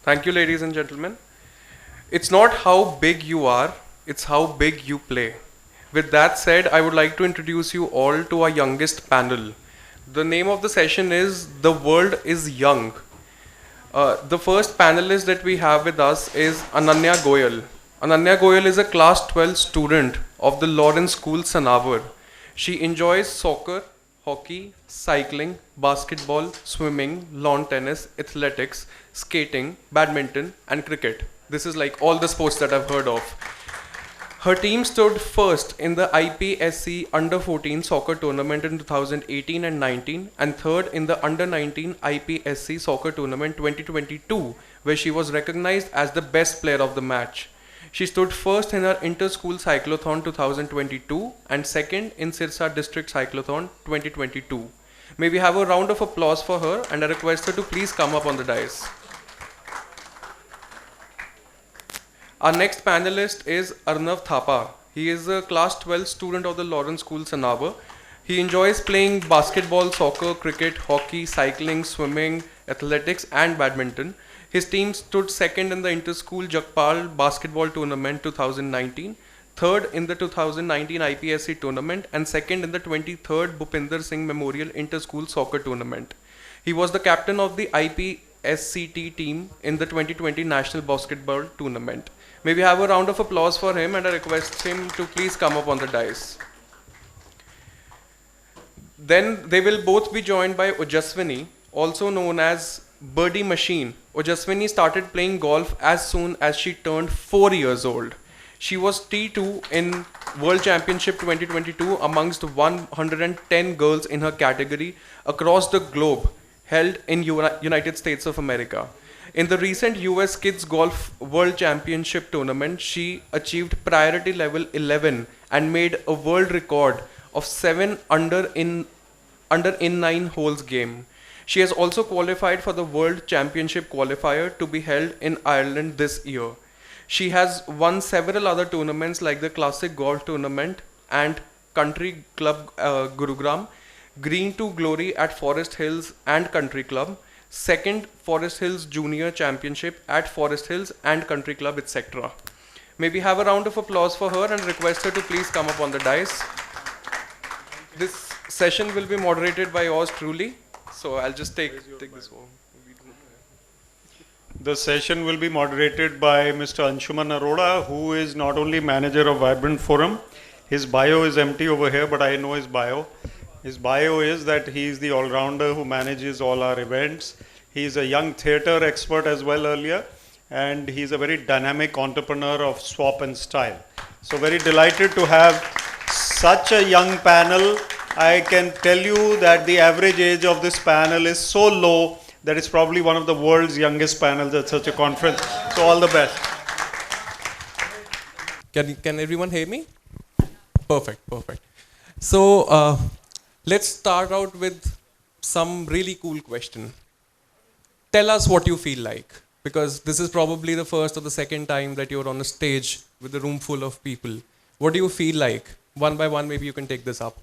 Thank you, ladies and gentlemen. It's not how big you are, it's how big you play. With that said, I would like to introduce you all to our youngest panel. The name of the session is The World is Young. The first panelist that we have with us is Ananya Goyal. Ananya Goyal is a class 12 student of the Lawrence School, Sanavar. She enjoys soccer, hockey, cycling, basketball, swimming, lawn tennis, athletics, skating, badminton, and cricket. This is like all the sports that I've heard of. Her team stood first in the IPSC Under 14 soccer tournament in 2018 and 19, and third in the Under 19 IPSC soccer tournament 2022, where she was recognized as the best player of the match. She stood first in her inter-school cyclothon 2022 and second in Sirsa district cyclothon 2022. May we have a round of applause for her, and I request her to please come up on the dais. Our next panelist is Aarnav Thapa. He is a class 12 student of the Lawrence School, Sanavar. He enjoys playing basketball, soccer, cricket, hockey, cycling, swimming, athletics, and badminton. His team stood second in the inter-school Jakpal basketball tournament 2019, third in the 2019 IPSC tournament, and second in the 23rd Bhupinder Singh Memorial Inter-School Soccer Tournament. He was the captain of the IPSCT team in the 2020 National Basketball Tournament. May we have a round of applause for him, and I request him to please come up on the dais. Then they will both be joined by Ojaswini, also known as Birdie Machine. Ojaswini started playing golf as soon as she turned 4 years old. She was T2 in World Championship 2022 amongst 110 girls in her category across the globe, held in United States of America. In the recent US Kids Golf World Championship tournament, she achieved priority level 11 and made a world record of 7 under in 9 holes game. She has also qualified for the World Championship qualifier to be held in Ireland this year. She has won several other tournaments like the Classic Golf Tournament and Country Club Gurugram, Green to Glory at Forest Hills and Country Club, second Forest Hills Junior Championship at Forest Hills and Country Club, etc. May we have a round of applause for her, and request her to please come up on the dais. This session will be moderated by yours truly. So I'll just take this one. The session will be moderated by Mr. Anshuman Arora, who is not only manager of Vibrant Forum. His bio is empty over here, but I know his bio. His bio is that he is the all-rounder who manages all our events. He is a young theatre expert as well earlier, and he's a very dynamic entrepreneur of swap and style. So very delighted to have such a young panel. I can tell you that the average age of this panel is so low that it's probably one of the world's youngest panels at such a conference. So all the best. Can everyone hear me? Perfect. So let's start out with some really cool question. Tell us what you feel like, because this is probably the first or the second time that you're on a stage with a room full of people. What do you feel like? One by one, maybe you can take this up.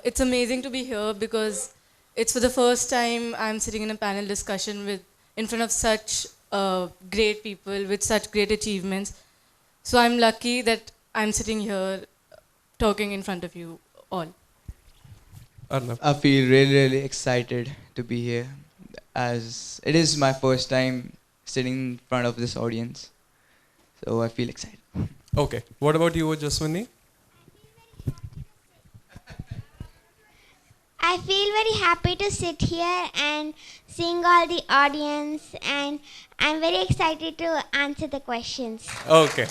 It's amazing to be here because it's for the first time I'm sitting in a panel discussion in front of such great people with such great achievements. So I'm lucky that I'm sitting here talking in front of you all. Arnav. I feel really excited to be here, as it is my first time sitting in front of this audience. So I feel excited. Okay. What about you, Ojaswini? I feel very happy to sit here and seeing all the audience, and I'm very excited to answer the questions. Okay.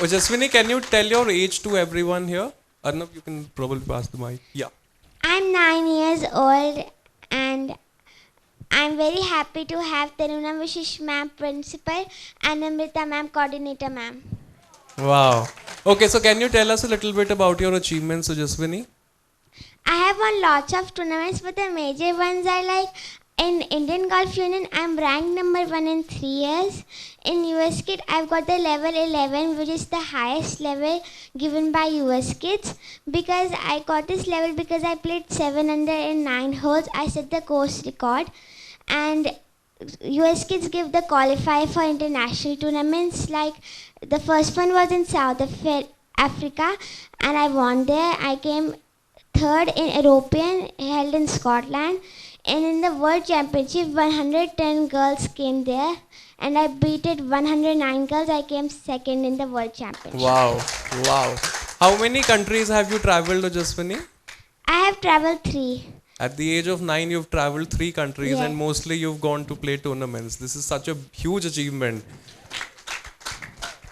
Ojaswini, can you tell your age to everyone here? Arnav, you can probably pass the mic. Yeah. I'm 9 years old, and I'm very happy to have Taruna Vishish ma'am principal and Amrita ma'am coordinator ma'am. Wow. Okay, so can you tell us a little bit about your achievements, Ojaswini? I have won lots of tournaments, but the major ones are like in Indian Golf Union, I'm ranked number 1 in 3 years. In US Kid, I've got the level 11, which is the highest level given by US Kids. Because I got this level because I played 7 under in 9 holes. I set the course record. And US kids give the qualifier for international tournaments. Like the first one was in South Africa, and I won there. I came third in European held in Scotland, and in the World Championship, 110 girls came there, and I beated 109 girls. I came second in the World Championship. Wow, wow. How many countries have you traveled, Ojaswini? I have traveled 3. At the age of 9, you've traveled 3 countries Yes. and mostly you've gone to play tournaments. This is such a huge achievement.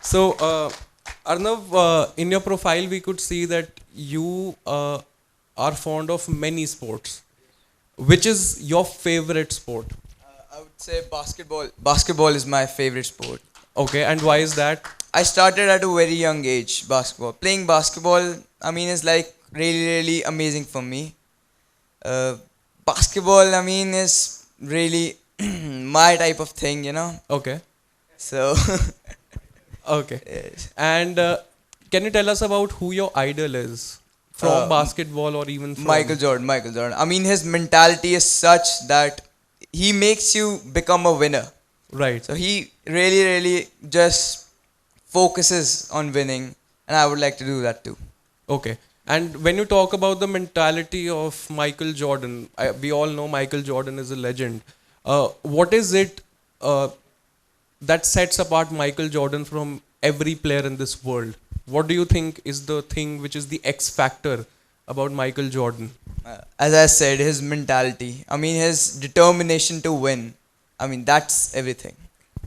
So, Arnav, in your profile, we could see that you are fond of many sports. Which is your favorite sport? I would say basketball. Basketball is my favorite sport. Okay, and why is that? I started at a very young age, basketball. Playing basketball, I mean, is like really, really amazing for me. Basketball, I mean, is really my type of thing, you know. Okay, So, okay. yes. And can you tell us about who your idol is? From basketball or even from... Michael Jordan, Michael Jordan. I mean, his mentality is such that he makes you become a winner. Right. So he really, really just focuses on winning, and I would like to do that too. Okay. And when you talk about the mentality of Michael Jordan, we all know Michael Jordan is a legend. What is it that sets apart Michael Jordan from every player in this world? What do you think is the thing which is the X factor about Michael Jordan? As I said, his mentality. I mean, his determination to win. I mean, that's everything.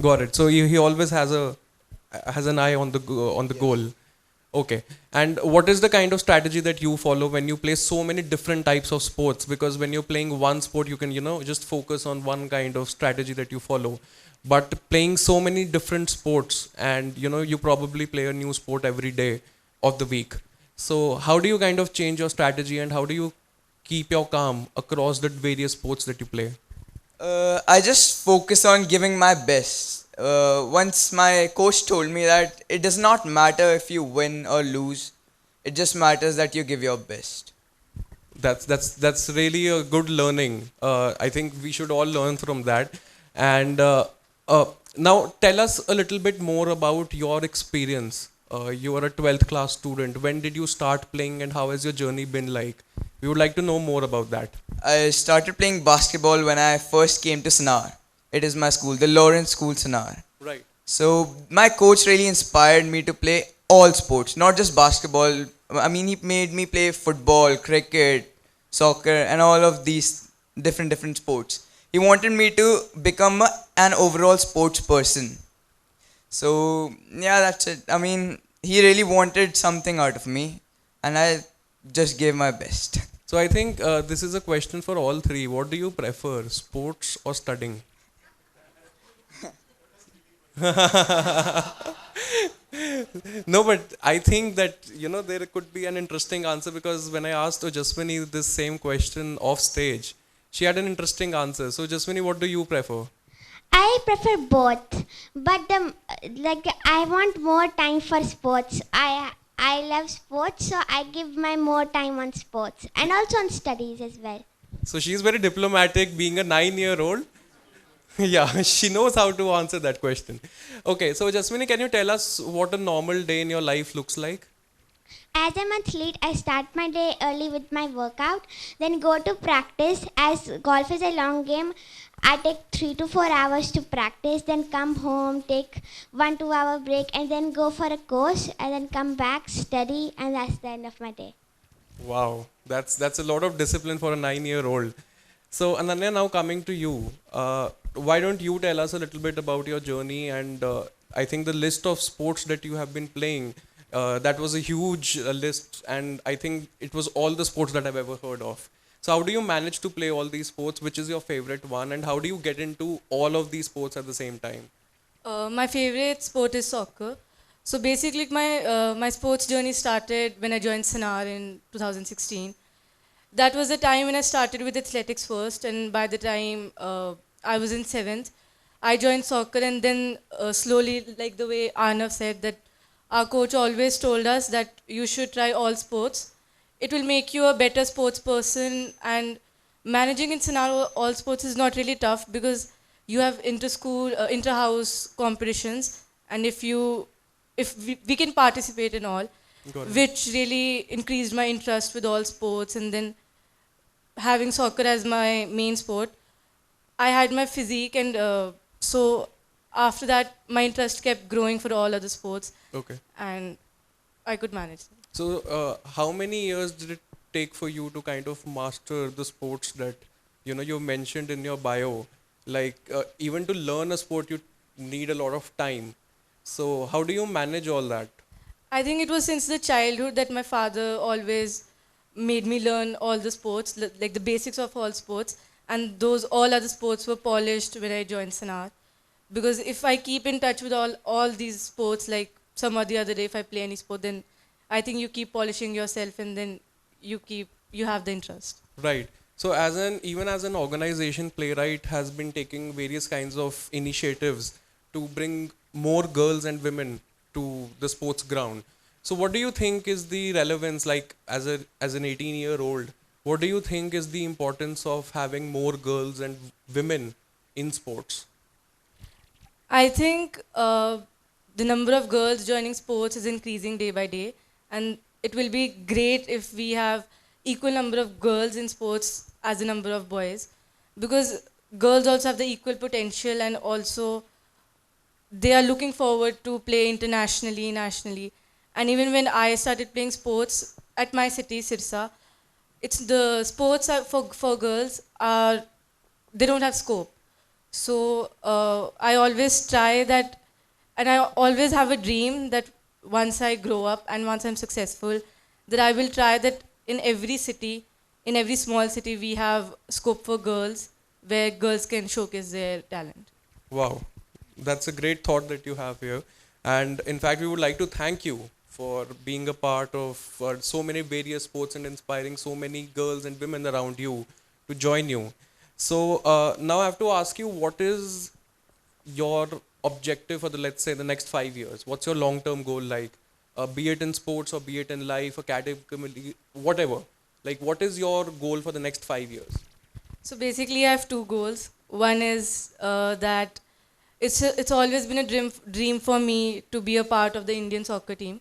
Got it. So he always has an eye on the goal. Okay. And what is the kind of strategy that you follow when you play so many different types of sports? Because when you're playing one sport, you can, just focus on one kind of strategy that you follow. But playing so many different sports and, you probably play a new sport every day of the week. So how do you kind of change your strategy and how do you keep your calm across the various sports that you play? I just focus on giving my best. Once my coach told me that it does not matter if you win or lose, it just matters that you give your best. That's really a good learning. I think we should all learn from that. And now tell us a little bit more about your experience. You are a 12th class student. When did you start playing and how has your journey been like? We would like to know more about that. I started playing basketball when I first came to Sanar. It is my school, the Lawrence School Sanar. Right. So my coach really inspired me to play all sports, not just basketball. I mean, he made me play football, cricket, soccer, and all of these different sports. He wanted me to become an overall sports person. So yeah, that's it. I mean, he really wanted something out of me, and I just gave my best. So I think this is a question for all three. What do you prefer, sports or studying? No, but I think that, there could be an interesting answer because when I asked Ojaswini this same question off stage, she had an interesting answer. So Ojaswini, what do you prefer? I prefer both, but I want more time for sports. I love sports, so I give my more time on sports and also on studies as well. So she's very diplomatic, being a 9-year-old. Yeah, she knows how to answer that question. Okay, so Jasmine, can you tell us what a normal day in your life looks like? As an athlete, I start my day early with my workout, then go to practice. As golf is a long game, I take 3 to 4 hours to practice, then come home, take 1-2 hour break, and then go for a course, and then come back, study, and that's the end of my day. Wow, that's a lot of discipline for a 9-year-old. So Ananya, now coming to you, why don't you tell us a little bit about your journey and I think the list of sports that you have been playing, that was a huge list and I think it was all the sports that I've ever heard of. So how do you manage to play all these sports? Which is your favorite one and how do you get into all of these sports at the same time? My favorite sport is soccer. So basically my sports journey started when I joined Sanar in 2016. That was the time when I started with athletics first, and by the time I was in 7th, I joined soccer, and then slowly, like the way Aarnav said, that our coach always told us that you should try all sports. It will make you a better sports person, and managing in Sanar all sports is not really tough because you have inter-school, inter-house competitions, and if we can participate in all, Got it. which really increased my interest with all sports. And then having soccer as my main sport, I had my physique, and so after that, my interest kept growing for all other sports, Okay. and I could manage them. So, how many years did it take for you to kind of master the sports that you mentioned in your bio? Like, even to learn a sport, you need a lot of time. So, how do you manage all that? I think it was since the childhood that my father always made me learn all the sports, like the basics of all sports, and those all other sports were polished when I joined Sanat. Because if I keep in touch with all these sports, like some or the other day, if I play any sport, then I think you keep polishing yourself, and then you have the interest. Right. So, even as an organization, Playwright has been taking various kinds of initiatives to bring more girls and women to the sports ground. So, what do you think is the relevance, like as an 18-year-old? What do you think is the importance of having more girls and women in sports? I think the number of girls joining sports is increasing day by day, and it will be great if we have equal number of girls in sports as the number of boys, because girls also have the equal potential, and also they are looking forward to play internationally, nationally. And even when I started playing sports at my city, Sirsa, it's the sports are for girls are, they don't have scope. So I always try that, and I always have a dream that once I grow up and once I'm successful, that I will try that in every city, in every small city, we have scope for girls where girls can showcase their talent. Wow, that's a great thought that you have here. And in fact, we would like to thank you for being a part of so many various sports and inspiring so many girls and women around you to join you. So now I have to ask you, what is your objective for let's say, the next 5 years? What's your long-term goal like? Be it in sports or be it in life, academically, whatever. Like, what is your goal for the next 5 years? So basically, I have two goals. One is that it's always been a dream for me to be a part of the Indian soccer team.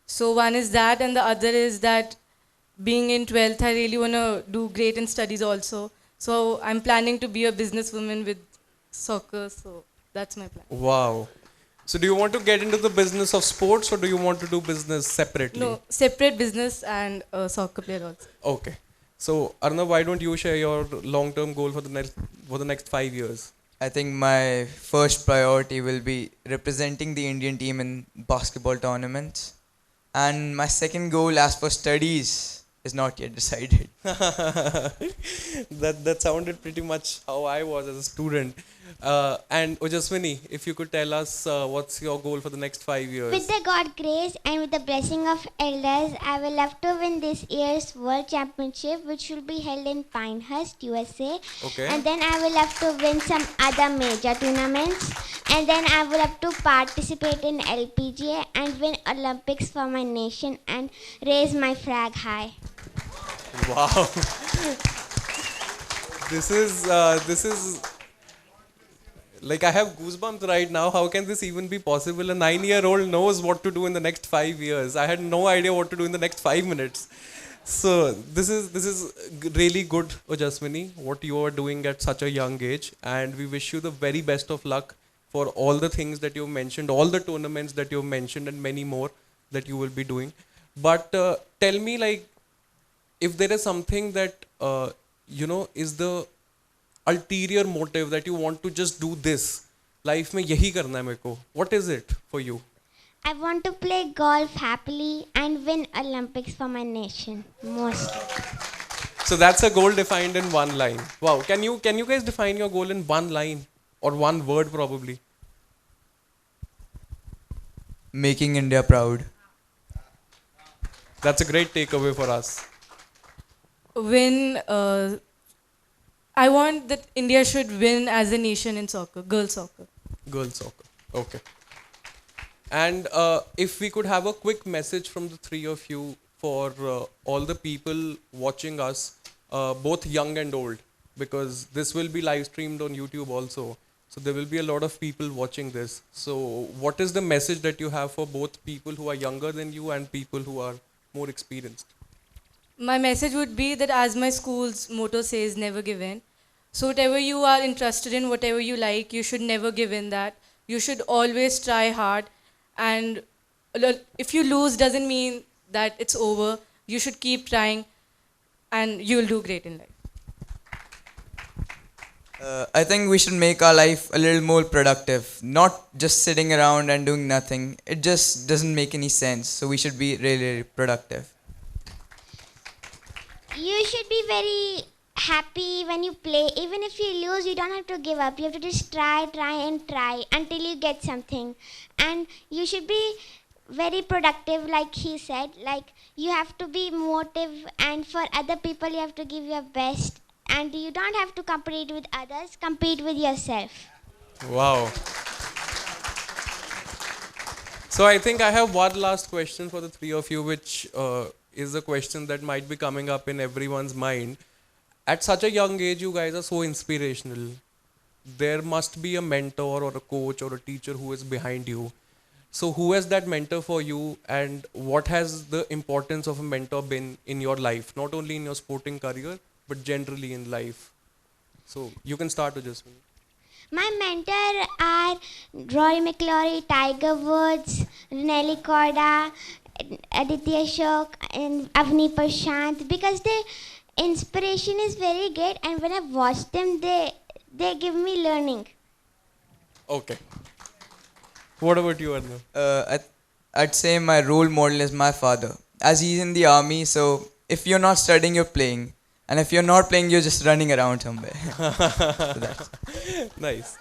So one is that, and the other is that being in 12th, I really want to do great in studies also. So I'm planning to be a businesswoman with soccer. So that's my plan. Wow. So do you want to get into the business of sports, or do you want to do business separately? No, separate business and a soccer player also. Okay. So Arnav, why don't you share your long-term goal for the next 5 years? I think my first priority will be representing the Indian team in basketball tournaments. And my second goal, as for studies, is not yet decided. That sounded pretty much how I was as a student. And Ojaswini, if you could tell us what's your goal for the next 5 years? With the God grace and with the blessing of elders, I will love to win this year's World Championship, which will be held in Pinehurst, USA. Okay. And then I will love to win some other major tournaments. And then I will have to participate in LPGA and win Olympics for my nation and raise my flag high. Wow. This is like, I have goosebumps right now. How can this even be possible? A 9-year-old knows what to do in the next 5 years. I had no idea what to do in the next 5 minutes. So this is really good, Ojaswini, what you are doing at such a young age, and we wish you the very best of luck for all the things that you've mentioned, all the tournaments that you've mentioned, and many more that you will be doing. But tell me, like, if there is something that is the ulterior motive that you want to just do this, life में यही करना है मेरे को. What is it for you? I want to play golf happily and win Olympics for my nation, mostly. So that's a goal defined in one line. Wow. Can you guys define your goal in one line or one word probably? Making India proud. That's a great takeaway for us. Win. I want that India should win as a nation in soccer, girls soccer. Girls soccer. Okay. And if we could have a quick message from the three of you for all the people watching us, both young and old, because this will be live streamed on YouTube also. So there will be a lot of people watching this. So what is the message that you have for both people who are younger than you and people who are more experienced? My message would be that, as my school's motto says, never give in. So whatever you are interested in, whatever you like, you should never give in that. You should always try hard. And if you lose, doesn't mean that it's over. You should keep trying and you'll do great in life. I think we should make our life a little more productive, not just sitting around and doing nothing. It just doesn't make any sense. So we should be really, really productive. You should be very happy when you play. Even if you lose, you don't have to give up. You have to just try and try until you get something. And you should be very productive, like he said. Like, you have to be motive, and for other people you have to give your best. And you don't have to compete with others, compete with yourself. Wow. So I think I have one last question for the three of you, which is a question that might be coming up in everyone's mind. At such a young age, you guys are so inspirational. There must be a mentor or a coach or a teacher who is behind you. So who is that mentor for you, and what has the importance of a mentor been in your life, not only in your sporting career, but generally in life? So you can start with this one. My mentor are Rory McIlroy, Tiger Woods, Nelly Corda, Aditya Ashok, and Avni Prashant, because their inspiration is very great, and when I watch them, they give me learning. Okay. What about you, Arnav? I'd say my role model is my father, as he's in the army. So if you're not studying, you're playing, and if you're not playing, you're just running around somewhere. Nice.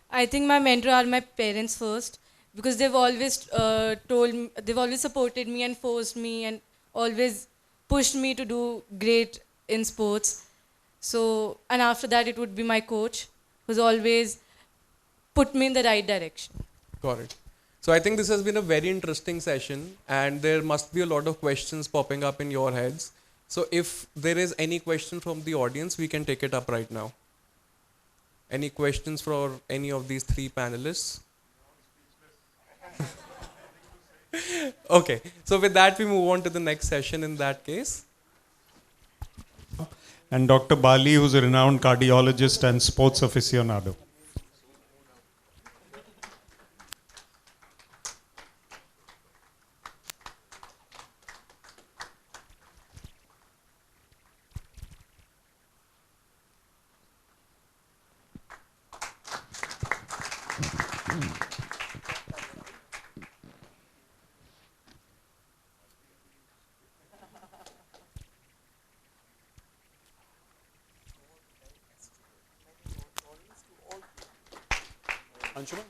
I think my mentor are my parents first, because they've always they've always supported me and forced me and always pushed me to do great in sports. So, and after that it would be my coach, who's always put me in the right direction. Got it. So I think this has been a very interesting session, and there must be a lot of questions popping up in your heads. So if there is any question from the audience, we can take it up right now. Any questions for any of these three panelists? Okay, so with that we move on to the next session in that case. And Dr. Bali, who's a renowned cardiologist and sports aficionado. Anshuman?